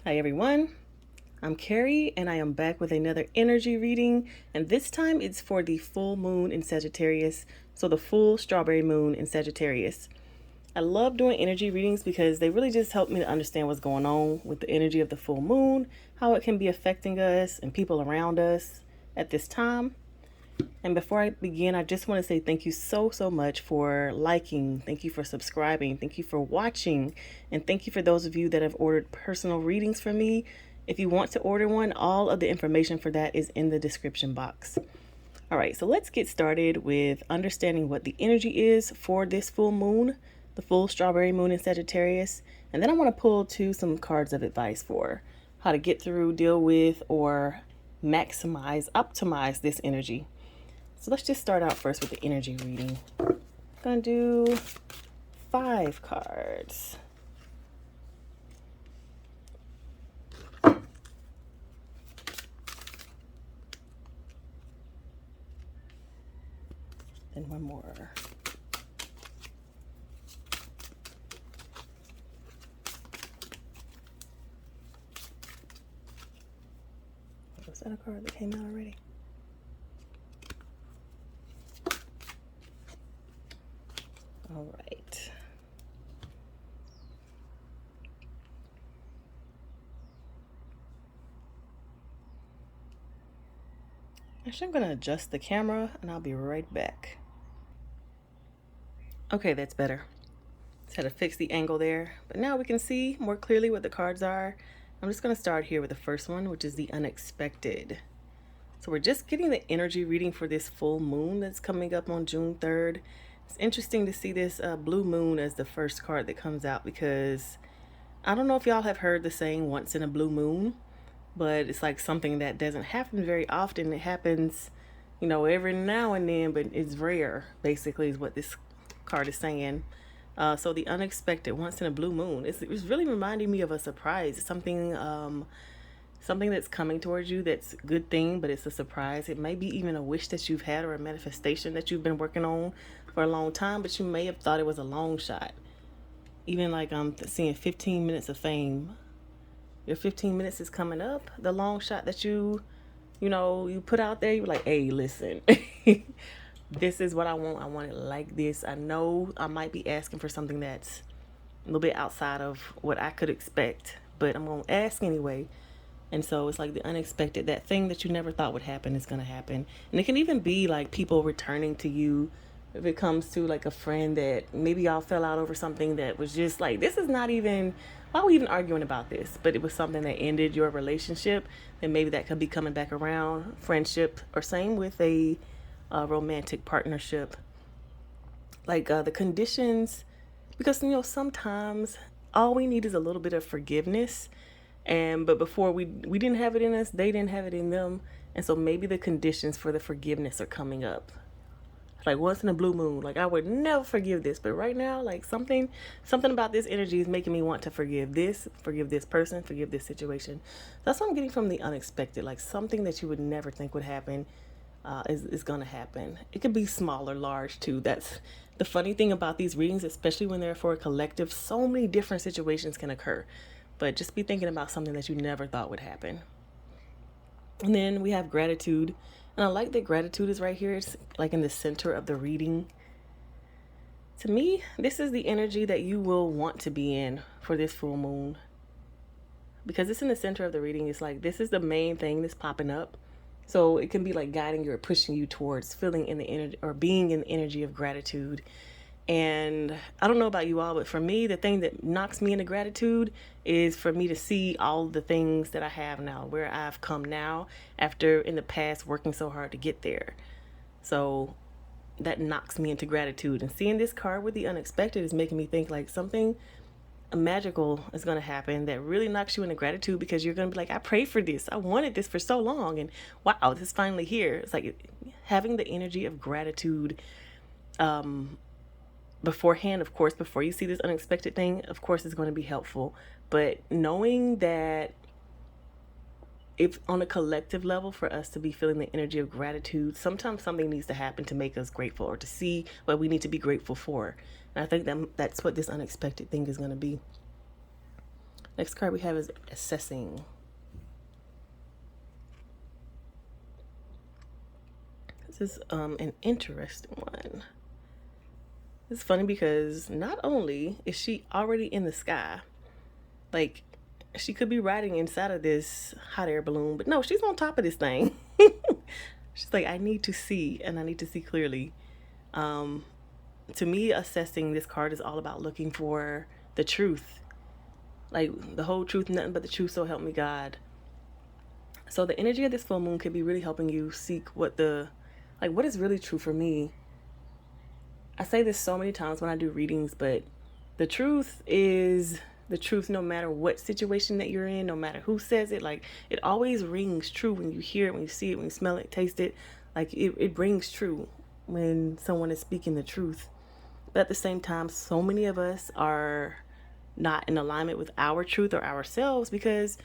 Hi everyone, I'm Carrie and I am back with another energy reading, and this time it's for the full moon in Sagittarius, so the full strawberry moon in Sagittarius. I love doing energy readings because they really just help me to understand what's going on with the energy of the full moon, how it can be affecting us and people around us at this time. And before I begin, I just want to say thank you so much for liking. Thank you for subscribing. Thank you for watching. And thank you for those of you that have ordered personal readings from me. If you want to order one, all of the information for that is in the description box. All right, so let's get started with understanding what the energy is for this full moon, the full strawberry moon in Sagittarius. And then I want to pull some cards of advice for how to get through, deal with, or optimize this energy. So let's just start out first with the energy reading. I'm going to do 5 cards. And one more. Was that a card that came out already? All right. Actually, I'm going to adjust the camera and I'll be right back. Okay, that's better. Just had to fix the angle there. But now we can see more clearly what the cards are. I'm just going to start here with the first one, which is the unexpected. So we're just getting the energy reading for this full moon that's coming up on June 3rd. It's interesting to see this blue moon as the first card that comes out because I don't know if y'all have heard the saying once in a blue moon, but it's like something that doesn't happen very often. It happens, every now and then, but it's rare, basically, is what this card is saying. So the unexpected, once in a blue moon, it's really reminding me of a surprise. It's something that's coming towards you that's a good thing, but it's a surprise. It may be even a wish that you've had or a manifestation that you've been working on for a long time, but you may have thought it was a long shot. Even like I'm seeing 15 minutes of fame. Your 15 minutes is coming up. The long shot that you put out there, you're like, hey, listen, this is what I want. I want it like this. I know I might be asking for something that's a little bit outside of what I could expect, but I'm going to ask anyway. And so it's like the unexpected, that thing that you never thought would happen is going to happen. And it can even be like people returning to you. If it comes to like a friend that maybe y'all fell out over something that was just like, this is not even, why are we even arguing about this? But it was something that ended your relationship. And maybe that could be coming back around, friendship, or same with a romantic partnership. Like the conditions, because sometimes all we need is a little bit of forgiveness. But before we didn't have it in us, they didn't have it in them. And so maybe the conditions for the forgiveness are coming up. Like once in a blue moon, like I would never forgive this, but right now, like something about this energy is making me want to forgive this person, forgive this situation. That's what I'm getting from the unexpected. Like something that you would never think would happen is going to happen. It could be small or large too. That's the funny thing about these readings, especially when they're for a collective. So many different situations can occur, but just be thinking about something that you never thought would happen. And then we have gratitude. And I like that gratitude is right here. It's like in the center of the reading. To me, this is the energy that you will want to be in for this full moon. Because it's in the center of the reading. It's like this is the main thing that's popping up. So it can be like guiding you or pushing you towards feeling in the energy or being in the energy of gratitude. And I don't know about you all, but for me, the thing that knocks me into gratitude is for me to see all the things that I have now, where I've come now after in the past working so hard to get there. So that knocks me into gratitude. And seeing this card with the unexpected is making me think like something magical is going to happen that really knocks you into gratitude, because you're going to be like, I prayed for this. I wanted this for so long. And wow, this is finally here. It's like having the energy of gratitude beforehand, of course, before you see this unexpected thing, of course, it's going to be helpful. But knowing that if on a collective level for us to be feeling the energy of gratitude, sometimes something needs to happen to make us grateful or to see what we need to be grateful for. And I think that's what this unexpected thing is going to be. Next card we have is assessing. This is an interesting one. It's funny because not only is she already in the sky, like she could be riding inside of this hot air balloon, but no, she's on top of this thing. She's like, I need to see, and I need to see clearly. To me, assessing this card is all about looking for the truth, like the whole truth, nothing but the truth, so help me God. So the energy of this full moon could be really helping you seek what is really true for me. I say this so many times when I do readings, but the truth is the truth no matter what situation that you're in, no matter who says it. Like, it always rings true when you hear it, when you see it, when you smell it, taste it. Like, it rings true when someone is speaking the truth. But at the same time, so many of us are not in alignment with our truth or ourselves because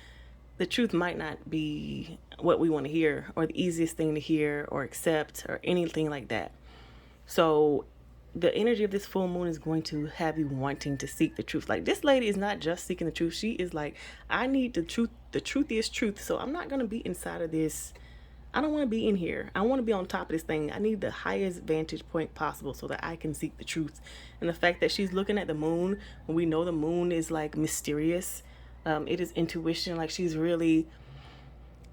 the truth might not be what we want to hear or the easiest thing to hear or accept or anything like that. So the energy of this full moon is going to have you wanting to seek the truth. Like, this lady is not just seeking the truth. She is like, I need the truth. The truth is truth. So I'm not going to be inside of this. I don't want to be in here. I want to be on top of this thing. I need the highest vantage point possible so that I can seek the truth. And the fact that she's looking at the moon, when we know the moon is like mysterious, it is intuition. Like, she's really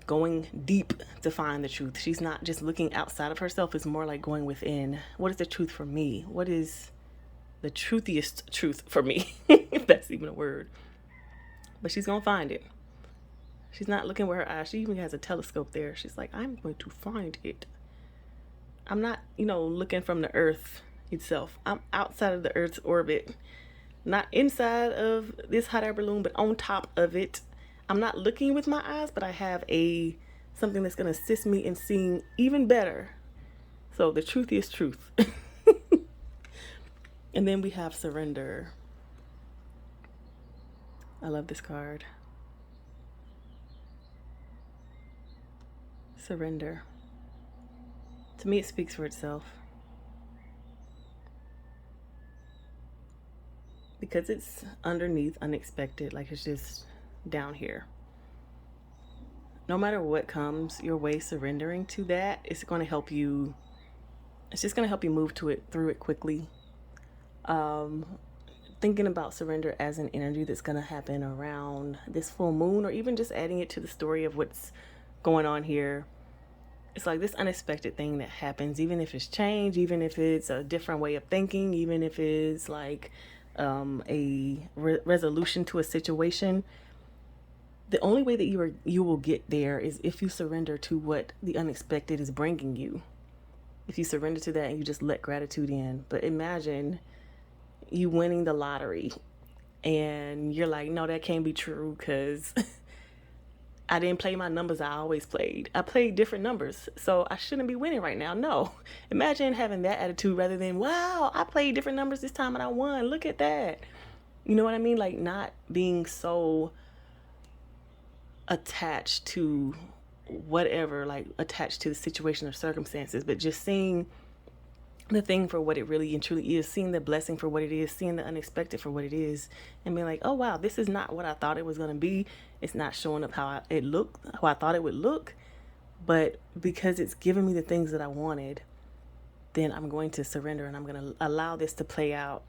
going deep to find the truth. She's not just looking outside of herself. It's more like going within. What is the truth for me? What is the truthiest truth for me? If that's even a word. But she's going to find it. She's not looking with her eyes. She even has a telescope there. She's like, I'm going to find it. I'm not, looking from the earth itself. I'm outside of the earth's orbit. Not inside of this hot air balloon, but on top of it. I'm not looking with my eyes, but I have something that's going to assist me in seeing even better. So the truth is truth. And then we have surrender. I love this card. Surrender. To me, it speaks for itself. Because it's underneath unexpected, like it's just down here. No matter what comes your way, surrendering to that, it's going to help you. It's just going to help you move through it quickly. Thinking about surrender as an energy that's going to happen around this full moon, or even just adding it to the story of what's going on here. It's like this unexpected thing that happens, even if it's change, even if it's a different way of thinking, even if it's like a resolution to a situation. The only way that you will get there is if you surrender to what the unexpected is bringing you. If you surrender to that and you just let gratitude in. But imagine you winning the lottery and you're like, no, that can't be true because I didn't play my numbers I always played. I played different numbers, so I shouldn't be winning right now. No. Imagine having that attitude rather than, wow, I played different numbers this time and I won. Look at that. You know what I mean? Like, not being so attached to whatever, like attached to the situation or circumstances, but just seeing the thing for what it really and truly is, seeing the blessing for what it is, seeing the unexpected for what it is, and being like, oh wow, this is not what I thought it was going to be. It's not showing up how I thought it would look, but because it's giving me the things that I wanted, then I'm going to surrender and I'm going to allow this to play out.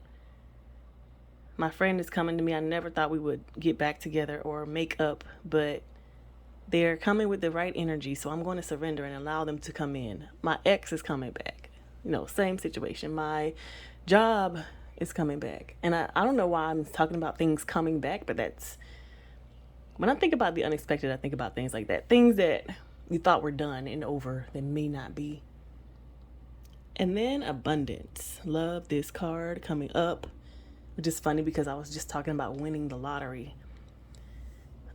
My friend is coming to me. I never thought we would get back together or make up, but they're coming with the right energy, so I'm going to surrender and allow them to come in. My ex is coming back. Same situation. My job is coming back. And I don't know why I'm talking about things coming back, but that's... When I think about the unexpected, I think about things like that. Things that you thought were done and over that may not be. And then abundance. Love this card coming up. Which is funny because I was just talking about winning the lottery.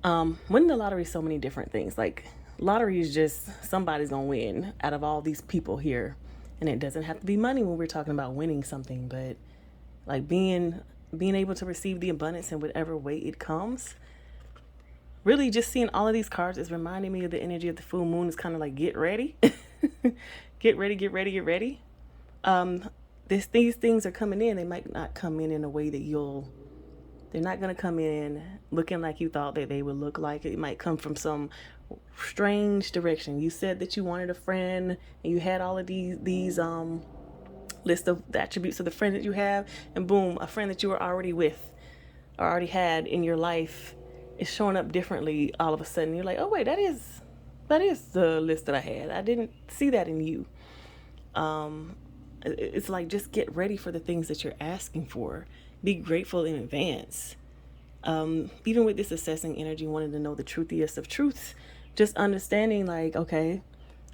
Winning the lottery is so many different things. Like, lottery is just somebody's gonna win out of all these people here. And it doesn't have to be money when we're talking about winning something, but like being able to receive the abundance in whatever way it comes. Really, just seeing all of these cards is reminding me of the energy of the full moon. Is kind of like, get ready. Get ready, get ready, get ready. These things are coming in. They might not come in a way that you'll They're not going to come in looking like you thought that they would look like. It might come from some strange direction. You said that you wanted a friend and you had all of these list of the attributes of the friend that you have, and boom, a friend that you were already with or already had in your life is showing up differently all of a sudden. You're like, oh wait, that is the list that I had. I didn't see that in you. It's like, just get ready for the things that you're asking for. Be grateful in advance. Even with this assessing energy, wanting to know the truthiest of truths, just understanding like, okay,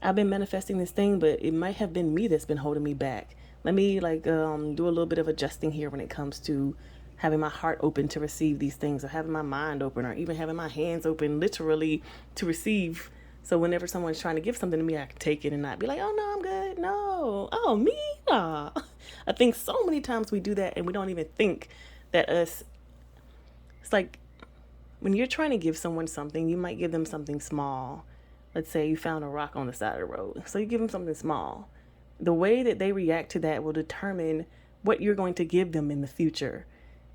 I've been manifesting this thing, but it might have been me that's been holding me back. Let me do a little bit of adjusting here when it comes to having my heart open to receive these things, or having my mind open, or even having my hands open literally to receive. So whenever someone's trying to give something to me, I can take it and not be like, oh no, I'm good. No. Oh, me? Nah. I think so many times we do that and we don't even think that it's like when you're trying to give someone something, you might give them something small. Let's say you found a rock on the side of the road. So you give them something small. The way that they react to that will determine what you're going to give them in the future.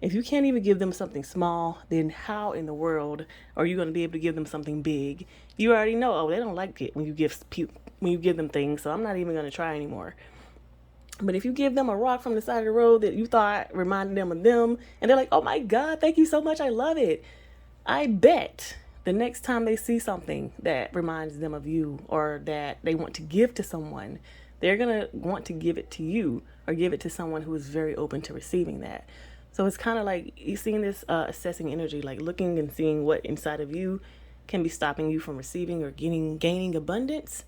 If you can't even give them something small, then how in the world are you going to be able to give them something big? You already know, oh, they don't like it when you give them things, so I'm not even going to try anymore. But if you give them a rock from the side of the road that you thought reminded them of them, and they're like, oh my God, thank you so much, I love it. I bet the next time they see something that reminds them of you, or that they want to give to someone, they're going to want to give it to you or give it to someone who is very open to receiving that. So it's kind of like you seeing this assessing energy, like looking and seeing what inside of you can be stopping you from receiving or gaining abundance,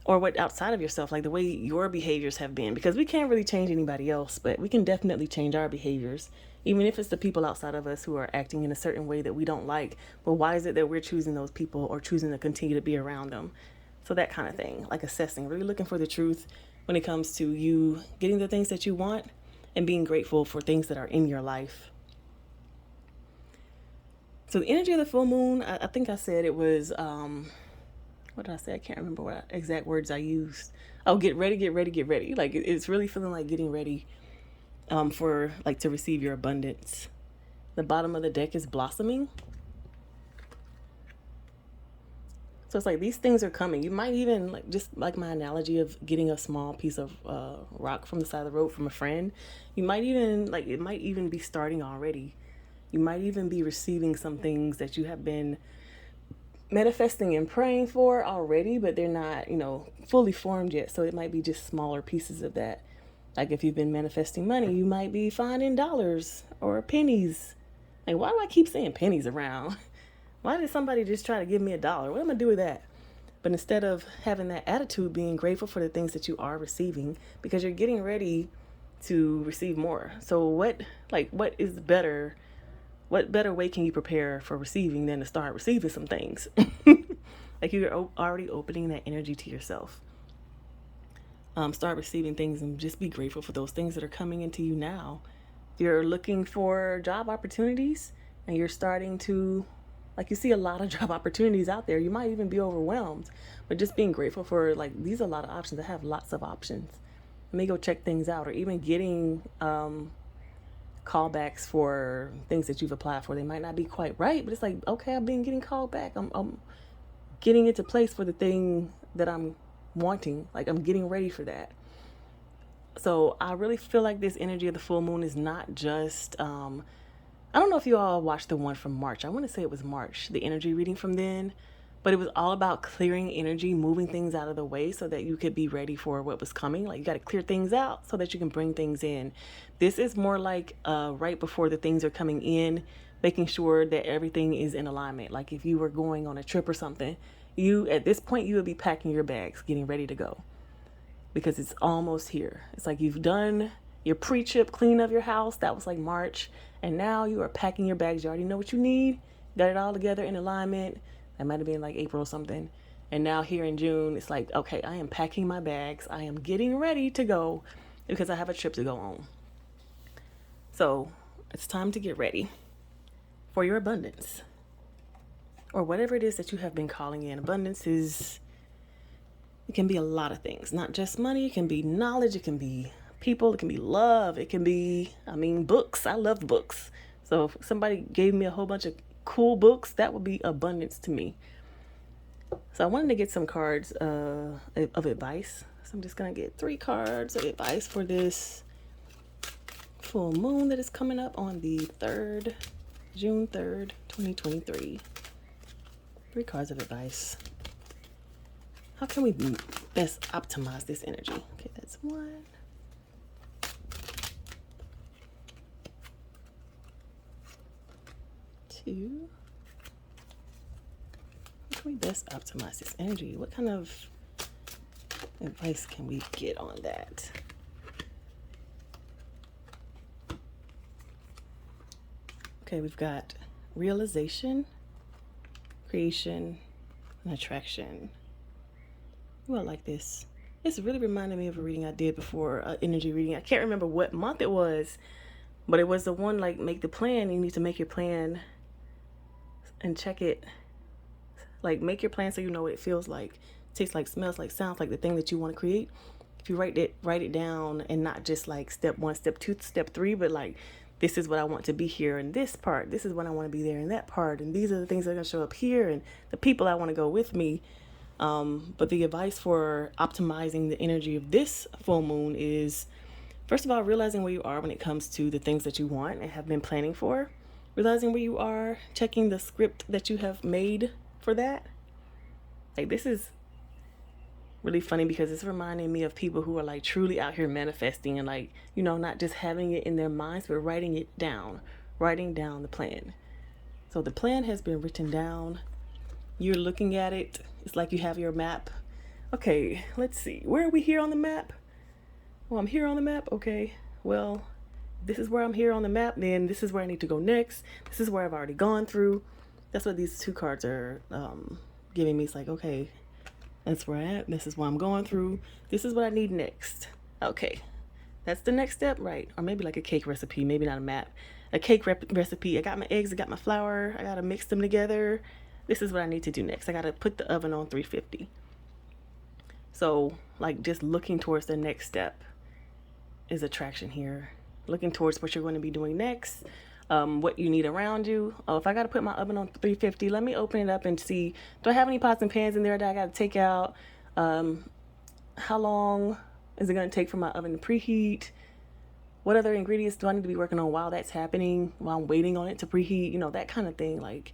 or what outside of yourself, like the way your behaviors have been. Because we can't really change anybody else, but we can definitely change our behaviors, even if it's the people outside of us who are acting in a certain way that we don't like. But why is it that we're choosing those people or choosing to continue to be around them? So that kind of thing, like assessing, really looking for the truth when it comes to you getting the things that you want and being grateful for things that are in your life. So the energy of the full moon, I think I said it was, what did I say? I can't remember what exact words I used. Oh, get ready, get ready, get ready. Like it's really feeling like getting ready for like to receive your abundance. The bottom of the deck is blossoming. So it's like these things are coming. You might even, like, just like my analogy of getting a small piece of rock from the side of the road from a friend, you might even, like, it might even be starting already. You might even be receiving some things that you have been manifesting and praying for already, but they're not, fully formed yet. So it might be just smaller pieces of that. Like if you've been manifesting money, you might be finding dollars or pennies. Like, why do I keep saying pennies around? Why did somebody just try to give me $1? What am I going to do with that? But instead of having that attitude, being grateful for the things that you are receiving, because you're getting ready to receive more. So what is better? What better way can you prepare for receiving than to start receiving some things? Like you're already opening that energy to yourself. Start receiving things and just be grateful for those things that are coming into you now. If you're looking for job opportunities and you're starting to, like, you see a lot of job opportunities out there, you might even be overwhelmed, but just being grateful for, like, these are a lot of options. I have lots of options. Let me go check things out, or even getting callbacks for things that you've applied for. They might not be quite right, but it's like, okay, I've been getting called back. I'm getting into place for the thing that I'm wanting. Like, I'm getting ready for that. So I really feel like this energy of the full moon is not just I don't know if you all watched the one from March. I want to say it was March, the energy reading from then. But it was all about clearing energy, moving things out of the way so that you could be ready for what was coming. Like, you got to clear things out so that you can bring things in. This is more like right before the things are coming in, making sure that everything is in alignment. Like if you were going on a trip or something, at this point, you would be packing your bags, getting ready to go. Because it's almost here. It's like you've done your pre-trip clean of your house. That was like March. And now you are packing your bags. You already know what you need. Got it all together in alignment. That might have been like April or something. And now here in June, it's like, okay, I am packing my bags. I am getting ready to go because I have a trip to go on. So it's time to get ready for your abundance, or whatever it is that you have been calling in. Abundance it can be a lot of things, not just money. It can be knowledge. It can be people. It can be love. It can be, books. I love books. So if somebody gave me a whole bunch of cool books, that would be abundance to me. So I wanted to get some cards of advice. So I'm just going to get 3 cards of advice for this full moon that is coming up on the 3rd, June 3rd, 2023. 3 cards of advice. How can we best optimize this energy? Okay, that's 1. 2. How can we best optimize this energy? What kind of advice can we get on that? Okay, we've got realization, creation, and attraction. Ooh, I like this. This really reminded me of a reading I did before, energy reading. I can't remember what month it was, but it was the one like make the plan. You need to make your plan and check it. Like make your plan so you know what it feels like, tastes like, smells like, sounds like, the thing that you want to create. If you write it down, and not just like step 1, step 2, step 3, but like, this is what I want to be here in this part. This is what I want to be there in that part. And these are the things that are going to show up here, and the people I want to go with me. But the advice for optimizing the energy of this full moon is, first of all, realizing where you are when it comes to the things that you want and have been planning for. Realizing where you are, checking the script that you have made for that. Like, this is really funny because it's reminding me of people who are like truly out here manifesting and like, you know, not just having it in their minds, but writing down the plan. So the plan has been written down. You're looking at it. It's like you have your map. Okay, let's see. Where are we here on the map? Well, I'm here on the map. Okay, well, this is where I'm here on the map. Then this is where I need to go next. This is where I've already gone through. That's what these 2 cards are giving me. It's like, okay, that's where I'm at. This is what I'm going through. This is what I need next. Okay, that's the next step, right? Or maybe like a cake recipe, maybe not a map. A cake recipe. I got my eggs, I got my flour. I got to mix them together. This is what I need to do next. I got to put the oven on 350. So like just looking towards the next step is attraction here. Looking towards what you're going to be doing next. What you need around you. Oh, if I got to put my oven on 350, let me open it up and see, do I have any pots and pans in there that I got to take out? How long is it going to take for my oven to preheat? What other ingredients do I need to be working on while that's happening, while I'm waiting on it to preheat? You know, that kind of thing. Like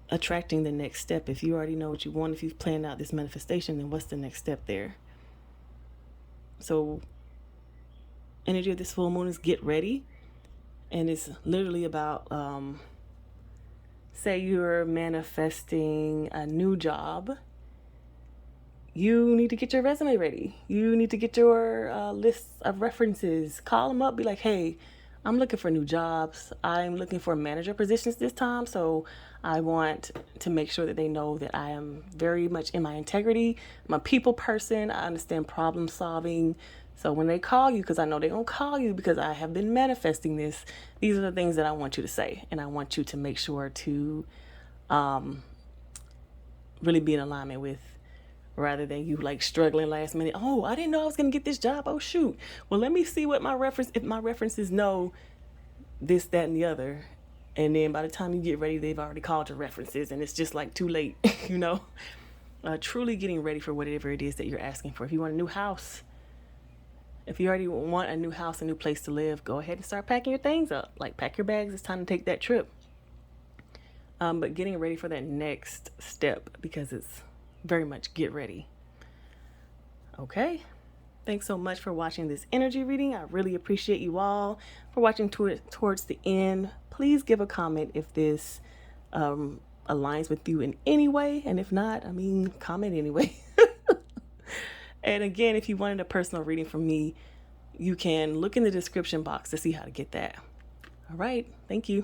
attracting the next step. If you already know what you want, if you've planned out this manifestation, then what's the next step there? So energy of this full moon is get ready. And it's literally about, say you're manifesting a new job. You need to get your resume ready. You need to get your list of references. Call them up. Be like, hey, I'm looking for new jobs. I'm looking for manager positions this time. So I want to make sure that they know that I am very much in my integrity. I'm a people person. I understand problem solving. So when they call you, because I know they're going to call you because I have been manifesting this, these are the things that I want you to say. And I want you to make sure to really be in alignment with, rather than you like struggling last minute. Oh, I didn't know I was going to get this job. Oh, shoot. Well, let me see what if my references know this, that, and the other. And then by the time you get ready, they've already called your references and it's just like too late, you know, truly getting ready for whatever it is that you're asking for. If you want a new house, if you already want a new house, a new place to live, go ahead and start packing your things up. Like pack your bags. It's time to take that trip. But getting ready for that next step, because it's very much get ready. Okay. Thanks so much for watching this energy reading. I really appreciate you all for watching towards the end. Please give a comment if this aligns with you in any way. And if not, I mean, comment anyway. And again, if you wanted a personal reading from me, you can look in the description box to see how to get that. All right. Thank you.